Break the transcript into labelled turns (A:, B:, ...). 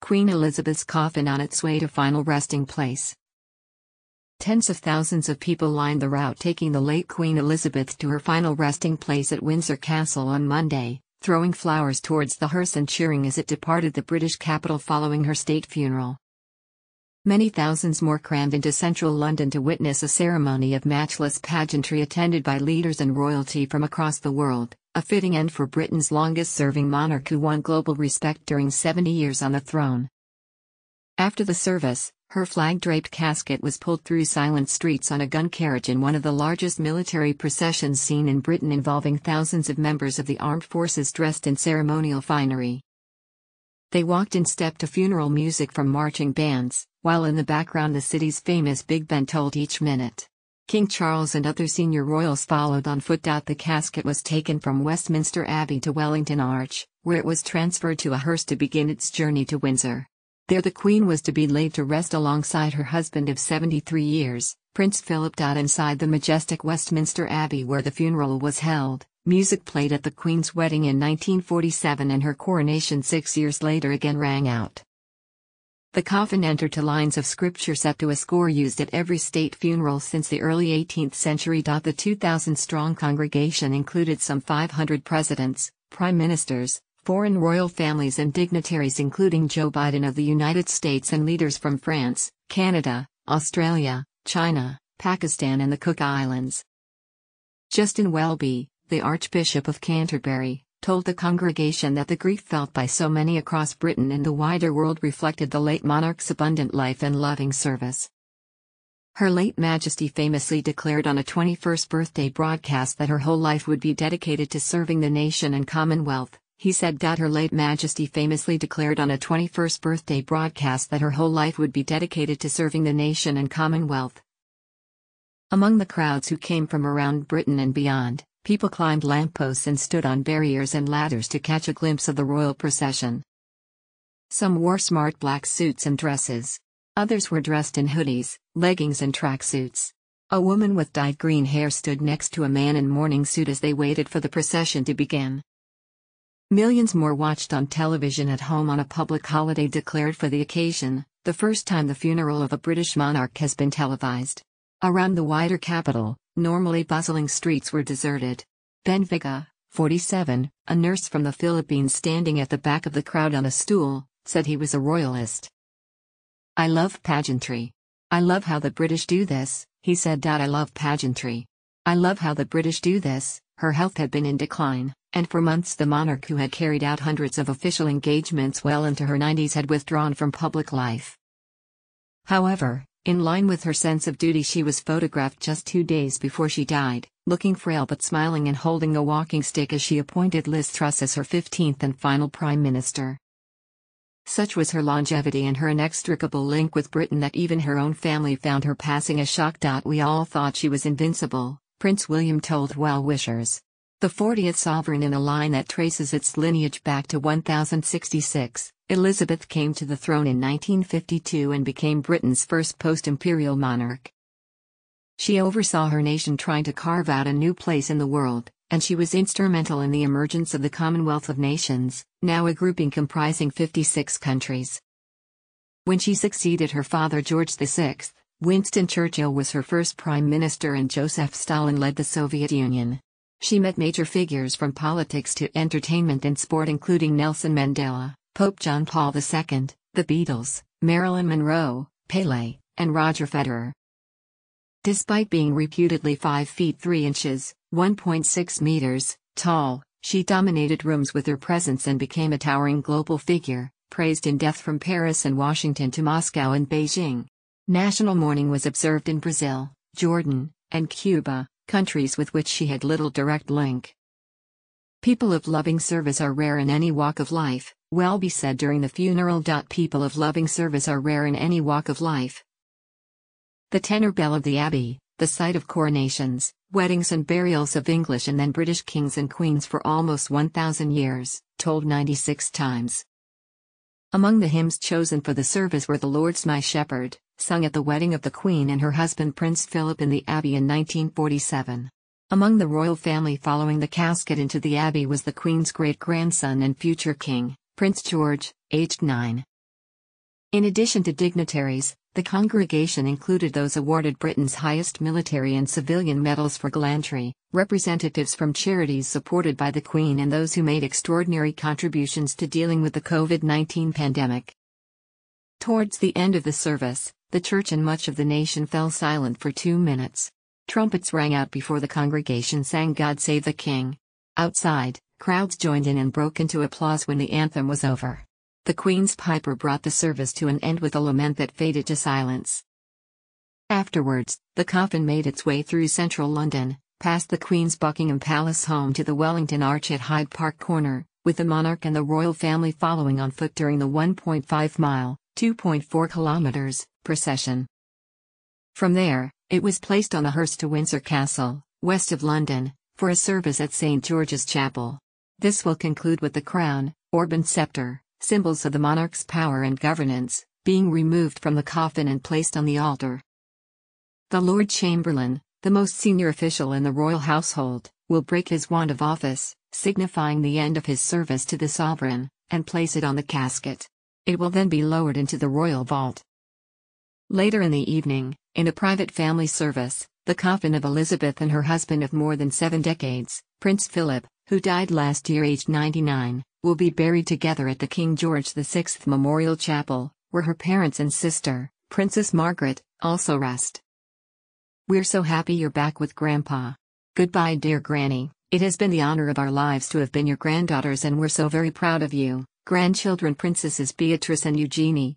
A: Queen Elizabeth's coffin on its way to final resting place. Tens of thousands of people lined the route taking the late Queen Elizabeth to her final resting place at Windsor Castle on Monday, throwing flowers towards the hearse and cheering as it departed the British capital following her state funeral. Many thousands more crammed into central London to witness a ceremony of matchless pageantry attended by leaders and royalty from across the world, a fitting end for Britain's longest-serving monarch who won global respect during 70 years on the throne. After the service, her flag-draped casket was pulled through silent streets on a gun carriage in one of the largest military processions seen in Britain, involving thousands of members of the armed forces dressed in ceremonial finery. They walked in step to funeral music from marching bands, while in the background the city's famous Big Ben tolled each minute. King Charles and other senior royals followed on foot. The casket was taken from Westminster Abbey to Wellington Arch, where it was transferred to a hearse to begin its journey to Windsor. There the Queen was to be laid to rest alongside her husband of 73 years, Prince Philip. Inside the majestic Westminster Abbey where the funeral was held, music played at the Queen's wedding in 1947 and her coronation 6 years later again rang out. The coffin entered to lines of scripture set to a score used at every state funeral since the early 18th century. The 2,000-strong congregation included some 500 presidents, prime ministers, foreign royal families and dignitaries including Joe Biden of the United States and leaders from France, Canada, Australia, China, Pakistan and the Cook Islands. Justin Welby, the Archbishop of Canterbury, told the congregation that the grief felt by so many across Britain and the wider world reflected the late monarch's abundant life and loving service. Her late Majesty famously declared on a 21st birthday broadcast that her whole life would be dedicated to serving the nation and Commonwealth. He said that Her late Majesty famously declared on a 21st birthday broadcast that her whole life would be dedicated to serving the nation and Commonwealth. Among the crowds who came from around Britain and beyond, people climbed lampposts and stood on barriers and ladders to catch a glimpse of the royal procession. Some wore smart black suits and dresses. Others were dressed in hoodies, leggings and tracksuits. A woman with dyed green hair stood next to a man in morning suit as they waited for the procession to begin. Millions more watched on television at home on a public holiday declared for the occasion, the first time the funeral of a British monarch has been televised. Around the wider capital, normally bustling streets were deserted. Ben Viga, 47, a nurse from the Philippines standing at the back of the crowd on a stool, said he was a royalist. "I love pageantry. I love how the British do this," he said. "I love pageantry. I love how the British do this." Her health had been in decline, and for months the monarch, who had carried out hundreds of official engagements well into her 90s, had withdrawn from public life. However, in line with her sense of duty, she was photographed just 2 days before she died, looking frail but smiling and holding a walking stick as she appointed Liz Truss as her 15th and final prime minister. Such was her longevity and her inextricable link with Britain that even her own family found her passing a shock. "We all thought she was invincible," Prince William told well-wishers. The 40th sovereign in a line that traces its lineage back to 1066, Elizabeth came to the throne in 1952 and became Britain's first post-imperial monarch. She oversaw her nation trying to carve out a new place in the world, and she was instrumental in the emergence of the Commonwealth of Nations, now a grouping comprising 56 countries. When she succeeded her father George VI, Winston Churchill was her first prime minister and Joseph Stalin led the Soviet Union. She met major figures from politics to entertainment and sport including Nelson Mandela, Pope John Paul II, the Beatles, Marilyn Monroe, Pelé, and Roger Federer. Despite being reputedly 5 feet 3 inches, 1.6 meters, tall, she dominated rooms with her presence and became a towering global figure, praised in death from Paris and Washington to Moscow and Beijing. National mourning was observed in Brazil, Jordan, and Cuba, countries with which she had little direct link. "People of loving service are rare in any walk of life," Welby said during the funeral. "People of loving service are rare in any walk of life." The tenor bell of the Abbey, the site of coronations, weddings and burials of English and then British kings and queens for almost 1,000 years, tolled 96 times. Among the hymns chosen for the service were "The Lord's My Shepherd," sung at the wedding of the Queen and her husband Prince Philip in the Abbey in 1947. Among the royal family following the casket into the Abbey was the Queen's great-grandson and future king, Prince George, aged 9. In addition to dignitaries, the congregation included those awarded Britain's highest military and civilian medals for gallantry, representatives from charities supported by the Queen, and those who made extraordinary contributions to dealing with the COVID-19 pandemic. Towards the end of the service, the church and much of the nation fell silent for 2 minutes. Trumpets rang out before the congregation sang "God Save the King." Outside, crowds joined in and broke into applause when the anthem was over. The Queen's piper brought the service to an end with a lament that faded to silence. Afterwards, the coffin made its way through central London, past the Queen's Buckingham Palace home to the Wellington Arch at Hyde Park Corner, with the monarch and the royal family following on foot during the 1.5-mile (2.4 kilometers) procession. From there, it was placed on a hearse to Windsor Castle, west of London, for a service at St. George's Chapel. This will conclude with the crown, orb and sceptre, symbols of the monarch's power and governance, being removed from the coffin and placed on the altar. The Lord Chamberlain, the most senior official in the royal household, will break his wand of office, signifying the end of his service to the sovereign, and place it on the casket. It will then be lowered into the royal vault. Later in the evening, in a private family service, the coffin of Elizabeth and her husband of more than 7 decades, Prince Philip, who died last year aged 99, will be buried together at the King George VI Memorial Chapel, where her parents and sister, Princess Margaret, also rest. We're so happy you're back with Grandpa. Goodbye, dear Granny. It has been the honor of our lives to have been your granddaughters, and we're so very proud of you. Grandchildren Princesses Beatrice and Eugenie,